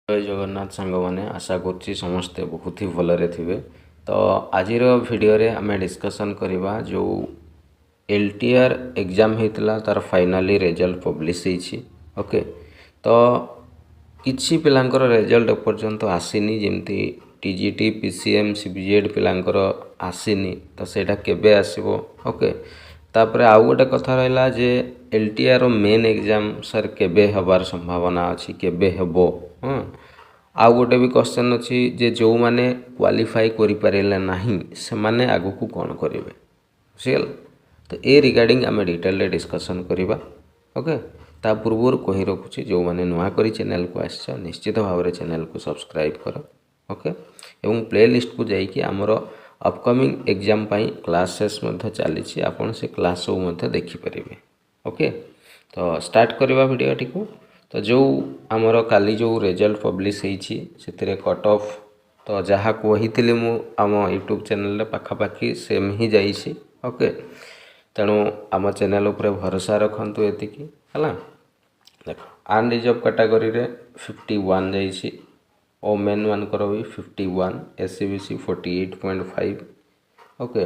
जय जगन्नाथ सांग मैंने आशा करुच्ची समस्ते बहुत ही भलरे थे। तो आज वीडियो रे आम डिस्कसन करवा जो एलटीआर एग्जाम होता तार फाइनाली रिजल्ट पब्लिश होती। ओके, तो किसी पिलांकर रिजल्ट एपर्यंत आसीनी जमती टीजीटी पीसीएम सीबीजेड पिलांकर आसीनी, तो सेटा केबे आसीबो। ओके, तापर आउ गोटे कथा रहा जे एलटीआर मेन एग्जाम सर केबे हबार संभावना अच्छी केबे हेबो। आउ गोटे भी क्वेश्चन अच्छी जे जो माने क्वालिफाई करि पारिले नाही से माने आगु को कौन करेंगे बुझीगल। तो ए रिगार्डिंग आम डिटेल डिस्कसन करवा। ओके, ता पूर्व कही रखुची जो माने नुआ करी चैनल को आस निश्चित भाव में चैनल को सब्सक्राइब कर। ओके, एवं प्ले लिस्ट को जाइए आमर अपकमिंग एग्जाम पाई क्लासेस चली आपन से क्लास सब देखिपारे। ओके, तो स्टार्ट करवा वीडियो टी को। तो जो आमर काली जो रिजल्ट पब्लिश होती से कट ऑफ तो जहाँ कही मु आम यूट्यूब चैनल पाखापाखि सेम ही जाइए। ओके, तेणु आम चैनल उपर भरोसा रखु ये देख अनरिजर्व कैटेगरी रे 51 जाइए, ओमेन मानकर भी 51, एससीबीसी 48.5। ओके,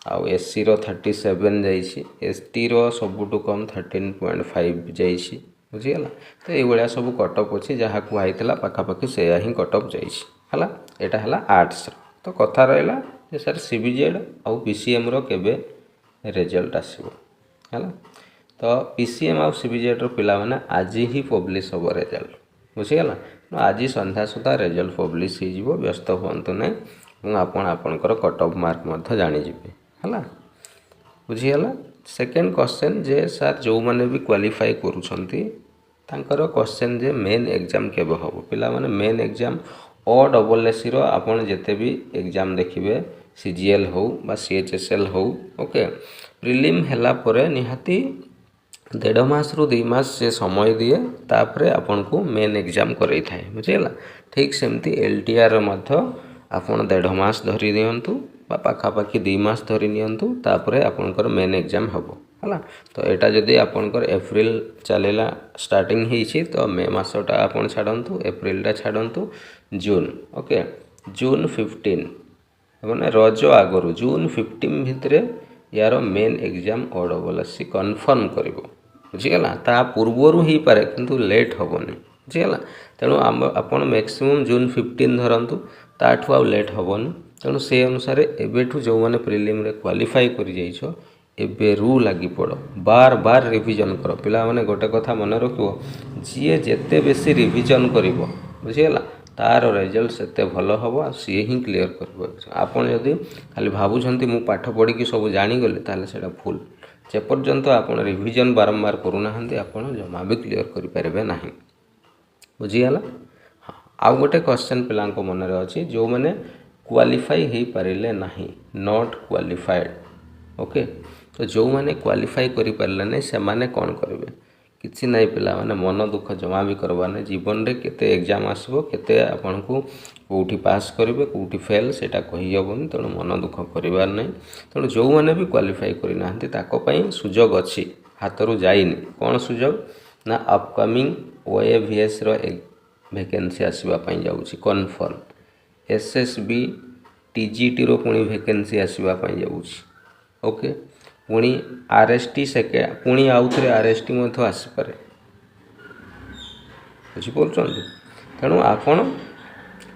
आउ एससी रो 37 जाइए, एसटी रो सबुठु कम 13.5 जाइए बुझीगला। तो ये सब कटअप अच्छी जहाँ कहला पाखापाखि से ही कटअप जाइए। एटा है आर्ट्स। तो कथा रहा जे सर सीबीजेड आउ पीसीएम रो केबे रिजल्ट आसीबो है। तो पीसीएम आउ सीबीजेड रो पिला माने आज ही पब्लिश हम रिजल्ट बुझीगला। आज संध्या सुधा रिजल्ट पब्लिश हो व्यस्त हुंतु ना आपणकर कटअप मार्क जानीजे है बुझीगला। सेकेंड क्वेश्चन जे सर जो मैंने भी क्वालिफाई करुछंती तांकर क्वेश्चन जे मेन एग्जाम केबे हम पिला माने मेन एग्जाम OSSC रो आपन जेते भी एग्जाम देखिबे सीजीएल हो बा सीएचएसएल हो। ओके, प्रिलिम हैला परे निहाती 1.5 मास रु 2 मास से समय दिए तापरे आपन को मेन एग्जाम करई थाए बुझीगला। ठीक सेमती एलटीआर मध्य आपन 1.5 मास धरी दियंतु बा पाखापाखि 2 मास धरी नियंतु तापरे आपनकर मेन एग्जाम हबो है। तो यहाँ जदि आपनकर एप्रिल चलेला स्टार्टिंग होइछि तो मे मासटा आपन छाड़ंतु, एप्रिलटा छाड़ंतु, जून। ओके, जून 15 मैंने रज आगु जून 15 भितर यार मेन एग्जाम OSSC कन्फर्म कर बुझीगला। ता पूर्वर हो पारे किंतु लेट हेनी बुझीगला। तेणु आपन मैक्सिमम जून 15 धरतु, ताठू आउ लेट हेनी। तेणु से अनुसार एबेठू जो मैंने प्रिलिम रे क्वालिफाई कर जाइछो एबे रू लगी पड़ बार बार रिविजन कर पिला माने गोटे कथा मन रखियो जी जेते बेसी रिविजन करिवो बुझीगला तार रिजल्ट सेते भलो हबो सी ही क्लियर करबो। आपन यदि खाली भाबुछंती मु पाठ पढ़ी कि सब जानी गले ताले सेटा भूल। जे पर्यंत आपन रिविजन बारंबार करू नाहंती आपन जमा भी क्लियर करि परबे नाही बुझीगला। हां, आ गोटे क्वेश्चन पिलांको मन रे अछि जो माने क्वालिफाई हे पारिले नाही, नॉट क्वालिफाइड। ओके, तो जो मैंने क्वालिफाई करि पारले नै से माने कौन करेंगे किसी नहीं पिला माने मन दुख जमा भी करवा नहीं। जीवन रे केते एग्जाम आसबो केते आपन को कोठी पास करेंगे कोठी फेल सेटा कहि हबनी। तेणु मन दुख करिवार नहीं। तेणु जो मैंने भी क्वालिफाई करि नाहंती ताको पई सुजोग अछि, हाथरू जाइनी। कौन सुजोग ना अपकमिंग OAVS रो एक वैकेंसी आसीबा पई जाउछि कन्फर्म, एसएसबी टीजीटी रो पुणी वैकेंसी आसीबा पई जाउछि। ओके, पुणी आरएसटी सेके पुणी आउ थे आरएसटी मध्य आसीपे बुझीपार। तेणु आपड़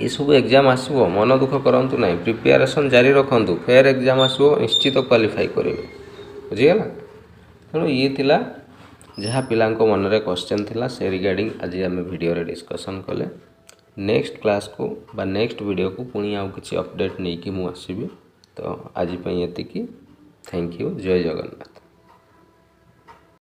ये सब एग्जाम आसो मन दुख करूँ ना, प्रिपेरेसन जारी रखु, फेर एग्जाम आसो निश्चित क्वालिफाई करेंगे बुझीगला। तेणु ये थिला जहाँ पिला मन रे क्वेश्चन थिला से रिगार्डिंग आज आम वीडियो रे डिस्कसन कले। नेक्स्ट क्लास को बा नेक्स्ट वीडियो को पुणी आउ किसी अपडेट नहीं कि मु आसीबी। तो आज ये थैंक यू, जय जगन्नाथ।